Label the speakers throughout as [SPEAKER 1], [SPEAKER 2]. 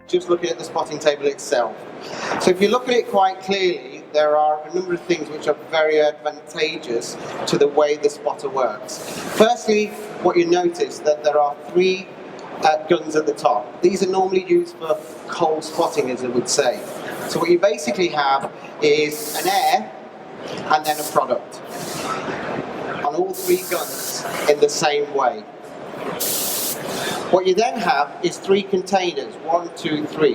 [SPEAKER 1] just looking at the spotting table itself. So if you look at it quite clearly, there are a number of things which are very advantageous to the way the spotter works. Firstly, what you notice that there are three guns at the top. These are normally used for cold spotting, as I would say. So what you basically have is an air and then a product on all three guns in the same way. What you then have is three containers, 1, 2, 3,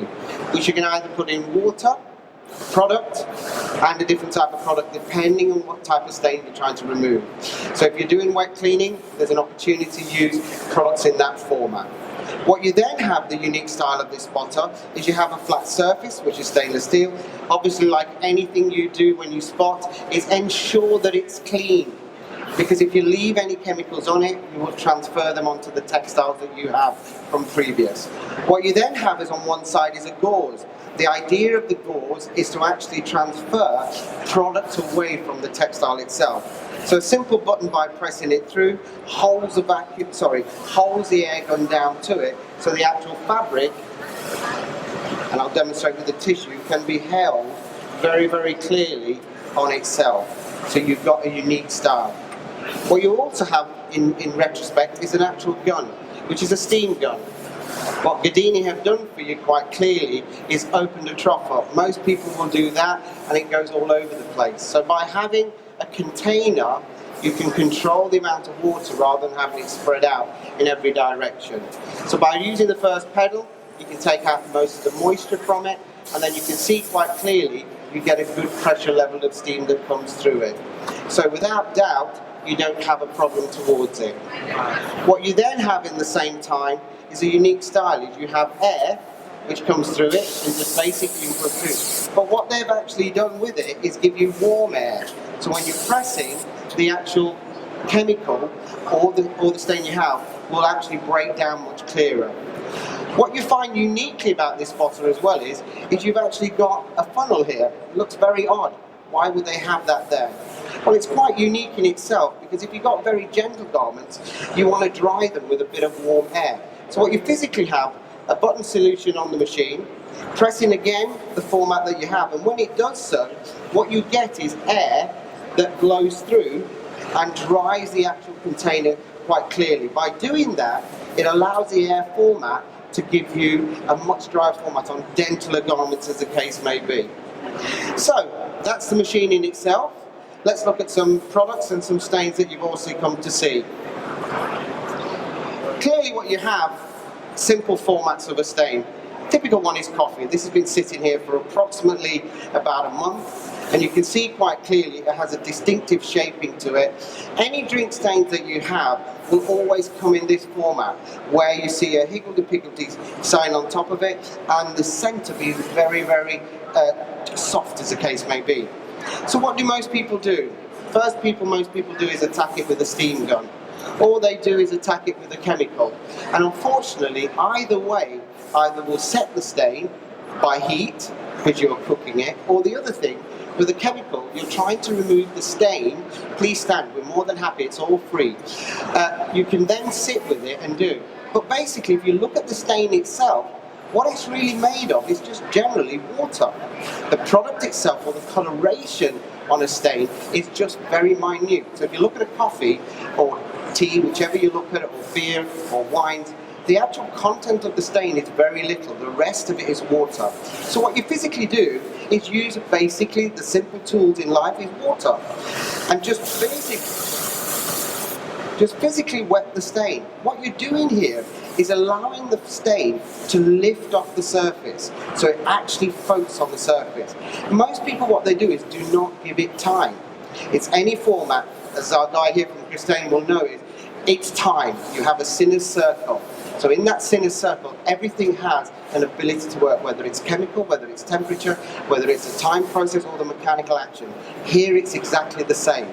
[SPEAKER 1] which you can either put in water, product, and a different type of product depending on what type of stain you're trying to remove. So if you're doing wet cleaning, there's an opportunity to use products in that format. What you then have, the unique style of this spotter, is you have a flat surface, which is stainless steel. Obviously, like anything you do when you spot, is ensure that it's clean. Because if you leave any chemicals on it, you will transfer them onto the textiles that you have from previous. What you then have is on one side is a gauze. The idea of the gauze is to actually transfer product away from the textile itself. So a simple button by pressing it through holds the air gun down to it, so the actual fabric, and I'll demonstrate with the tissue, can be held very, very clearly on itself. So you've got a unique style. What you also have in retrospect is an actual gun, which is a steam gun. What Ghidini have done for you quite clearly is opened a trough up. Most people will do that and it goes all over the place. So by having a container, you can control the amount of water rather than having it spread out in every direction. So by using the first pedal, you can take out most of the moisture from it, and then you can see quite clearly you get a good pressure level of steam that comes through it. So without doubt, you don't have a problem towards it. What you then have in the same time is a unique style. Is you have air which comes through it and just basically put through. But what they've actually done with it is give you warm air. So when you're pressing, the actual chemical or the stain you have will actually break down much clearer. What you find uniquely about this spotter as well is you've actually got a funnel here. It looks very odd. Why would they have that there? Well, it's quite unique in itself, because if you've got very gentle garments, you want to dry them with a bit of warm air. So what you physically have, a button solution on the machine, pressing again the format that you have, and when it does so, what you get is air that blows through and dries the actual container quite clearly. By doing that, it allows the air format to give you a much drier format on gentler garments, as the case may be. So, that's the machine in itself. Let's look at some products and some stains that you've also come to see. Clearly what you have, simple formats of a stain. Typical one is coffee. This has been sitting here for approximately about a month, and you can see quite clearly it has a distinctive shaping to it. Any drink stains that you have will always come in this format, where you see a higgledy-piggledy sign on top of it, and the centre being very, very soft, as the case may be. So what do most people do? Most people do is attack it with a steam gun. All they do is attack it with a chemical. And unfortunately, either way, either will set the stain by heat, because you're cooking it, or the other thing, with a chemical, you're trying to remove the stain. Please stand, we're more than happy, it's all free. You can then sit with it and do. But basically, if you look at the stain itself, what it's really made of is just generally water. The product itself, or the coloration on a stain, is just very minute. So if you look at a coffee or tea, whichever you look at it, or beer or wines, the actual content of the stain is very little. The rest of it is water. So what you physically do is use basically the simple tools in life is water, and just physically wet the stain. What you're doing here is allowing the stain to lift off the surface, so it actually floats on the surface. Most people, what they do is do not give it time. It's any format, as our guy here from Christian will know, it's time. You have a sinner's circle. So in that sinner's circle, everything has an ability to work, whether it's chemical, whether it's temperature, whether it's a time process or the mechanical action. Here it's exactly the same.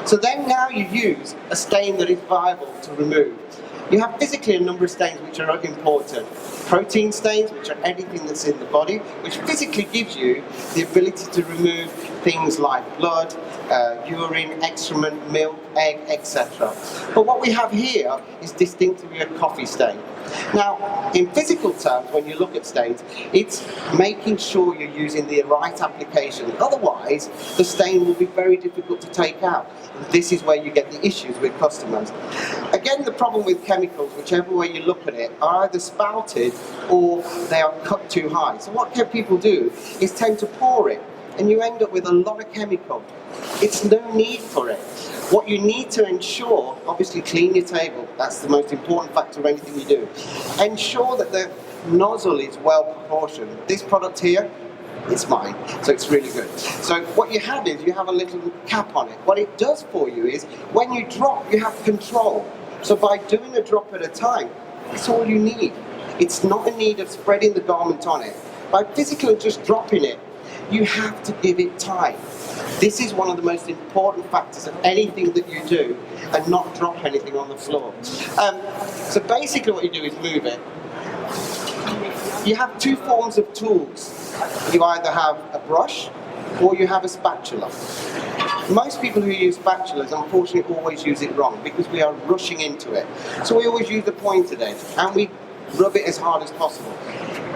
[SPEAKER 1] So then now you use a stain that is viable to remove. You have physically a number of stains which are important. Protein stains, which are anything that's in the body, which physically gives you the ability to remove things like blood, urine, excrement, milk, egg, etc. But what we have here is distinctively a coffee stain. Now, in physical terms, when you look at stains, it's making sure you're using the right application. Otherwise, the stain will be very difficult to take out. And this is where you get the issues with customers. Again, the problem with chemicals, whichever way you look at it, are either spouted or they are cut too high. So what people do is tend to pour it, and you end up with a lot of chemical. It's no need for it. What you need to ensure, obviously clean your table, that's the most important factor of anything you do. Ensure that the nozzle is well proportioned. This product here, it's mine, so it's really good. So what you have is, you have a little cap on it. What it does for you is, when you drop, you have control. So by doing a drop at a time, that's all you need. It's not a need of spreading the garment on it. By physically just dropping it, you have to give it time. This is one of the most important factors of anything that you do, and not drop anything on the floor. So basically what you do is move it. You have two forms of tools. You either have a brush or you have a spatula. Most people who use spatulas unfortunately always use it wrong, because we are rushing into it. So we always use the pointed edge and we rub it as hard as possible.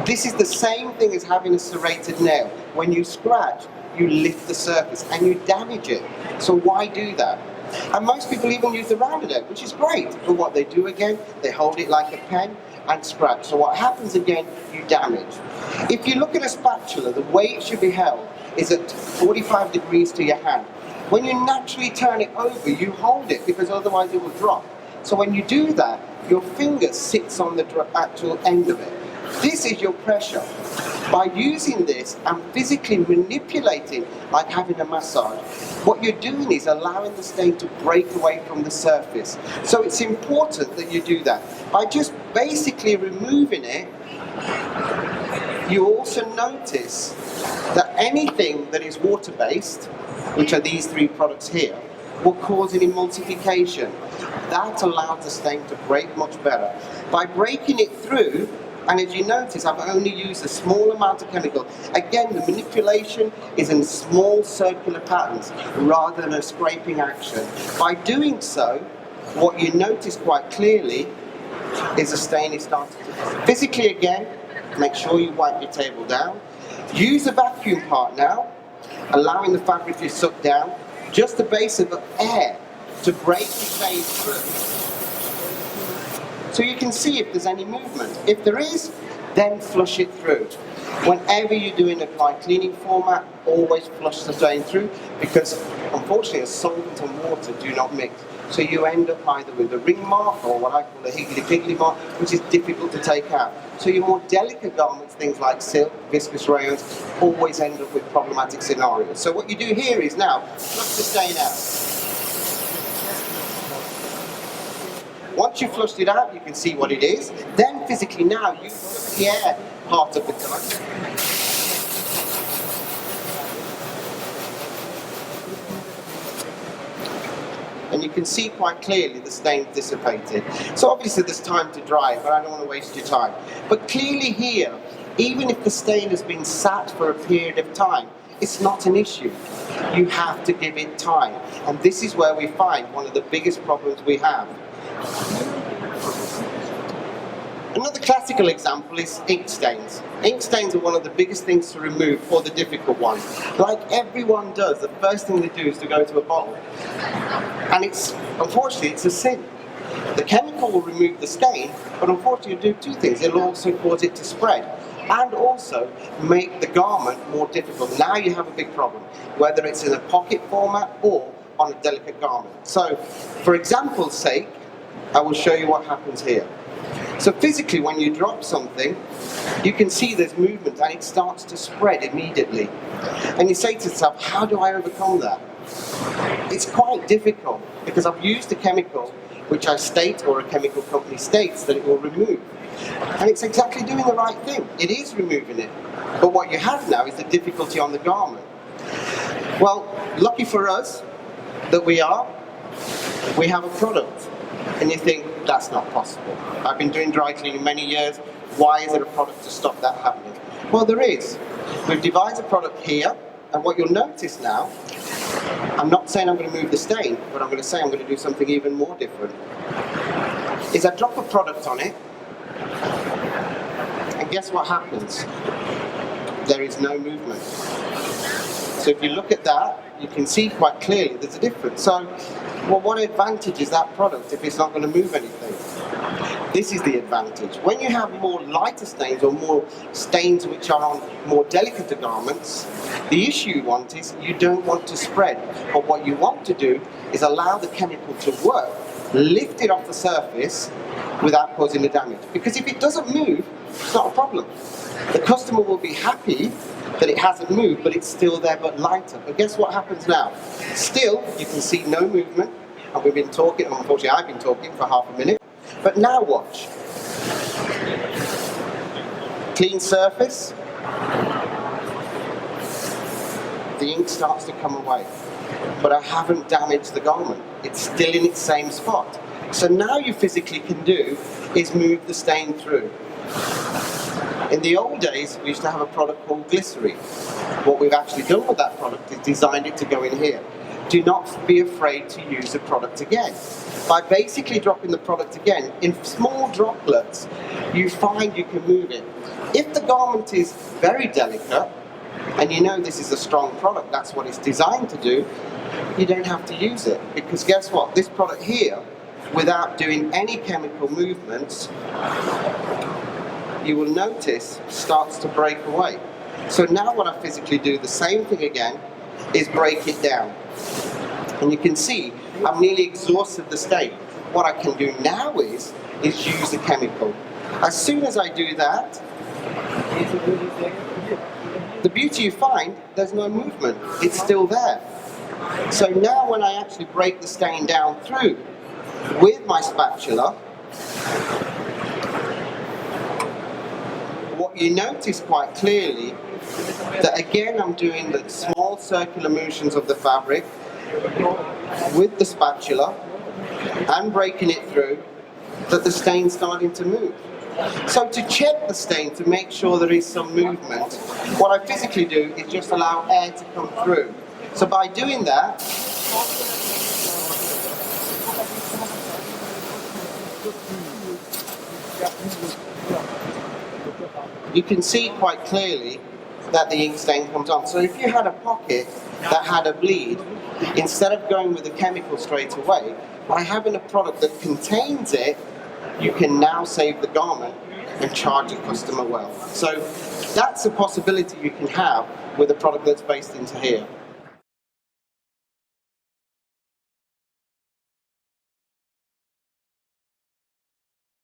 [SPEAKER 1] This is the same thing as having a serrated nail. When you scratch, you lift the surface and you damage it. So why do that? And most people even use the rounded edge, which is great. But what they do again, they hold it like a pen and scratch. So what happens again, you damage. If you look at a spatula, the way it should be held is at 45 degrees to your hand. When you naturally turn it over, you hold it, because otherwise it will drop. So when you do that, your finger sits on the actual end of it. This is your pressure. By using this and physically manipulating, like having a massage, what you're doing is allowing the stain to break away from the surface. So it's important that you do that. By just basically removing it, you also notice that anything that is water-based, which are these three products here, will cause an emulsification. That allows the stain to break much better. By breaking it through, and as you notice, I've only used a small amount of chemical. Again, the manipulation is in small circular patterns rather than a scraping action. By doing so, what you notice quite clearly is the stain is starting to... Physically again, make sure you wipe your table down. Use a vacuum part now, allowing the fabric to suck down. Just the base of air to break the stain through. So you can see if there's any movement. If there is, then flush it through. Whenever you're doing a dry cleaning format, always flush the stain through, because unfortunately a solvent and water do not mix. So you end up either with a ring mark or what I call a higgly-piggly mark, which is difficult to take out. So your more delicate garments, things like silk, viscose rayons, always end up with problematic scenarios. So what you do here is now flush the stain out. Once you've flushed it out, you can see what it is. Then physically now, you put the air part of the gun. And you can see quite clearly the stain's dissipated. So obviously there's time to dry it, but I don't want to waste your time. But clearly here, even if the stain has been sat for a period of time, it's not an issue. You have to give it time. And this is where we find one of the biggest problems we have. Another classical example is ink stains. Ink stains are one of the biggest things to remove, or the difficult ones. Like everyone does, the first thing they do is to go to a bottle. And unfortunately, it's a sin. The chemical will remove the stain, but unfortunately it'll do two things. It'll also cause it to spread, and also make the garment more difficult. Now you have a big problem, whether it's in a pocket format or on a delicate garment. So, for example's sake, I will show you what happens here. So physically, when you drop something, you can see there's movement and it starts to spread immediately. And you say to yourself, how do I overcome that? It's quite difficult, because I've used a chemical which I state, or a chemical company states, that it will remove. And it's exactly doing the right thing. It is removing it. But what you have now is the difficulty on the garment. Well, lucky for us that we have a product. And you think, that's not possible. I've been doing dry cleaning many years. Why is there a product to stop that happening? Well, there is. We've devised a product here, and what you'll notice now, I'm not saying I'm going to move the stain, but I'm going to say I'm going to do something even more different. Is I drop a product on it, And guess what happens? There is no movement. So if you look at that, you can see quite clearly there's a difference. So, well, what advantage is that product if it's not going to move anything? This is the advantage. When you have more lighter stains or more stains which are on more delicate garments, the issue you want is you don't want to spread. But what you want to do is allow the chemical to work, lift it off the surface without causing the damage. Because if it doesn't move, it's not a problem. The customer will be happy that it hasn't moved, but it's still there but lighter. But guess what happens now? Still, you can see no movement, and we've been talking, unfortunately I've been talking for half a minute. But now watch. Clean surface. The ink starts to come away. But I haven't damaged the garment. It's still in its same spot. So now you physically can do is move the stain through. In the old days, we used to have a product called glycerin. What we've actually done with that product is designed it to go in here. Do not be afraid to use the product again. By basically dropping the product again, in small droplets, you find you can move it. If the garment is very delicate, and you know this is a strong product, that's what it's designed to do, you don't have to use it. Because guess what? This product here, without doing any chemical movements, you will notice starts to break away. So now what I physically do, the same thing again, is break it down. And you can see I've nearly exhausted the stain. What I can do now is use the chemical. As soon as I do that, the beauty you find, there's no movement. It's still there. So now when I actually break the stain down through with my spatula, what you notice quite clearly, that again I'm doing the small circular motions of the fabric with the spatula and breaking it through, that the stain's starting to move. So to check the stain, to make sure there is some movement, what I physically do is just allow air to come through. So by doing that, you can see quite clearly that the ink stain comes on. So if you had a pocket that had a bleed, instead of going with the chemical straight away, by having a product that contains it, you can now save the garment and charge the customer well. So that's a possibility you can have with a product that's based into here.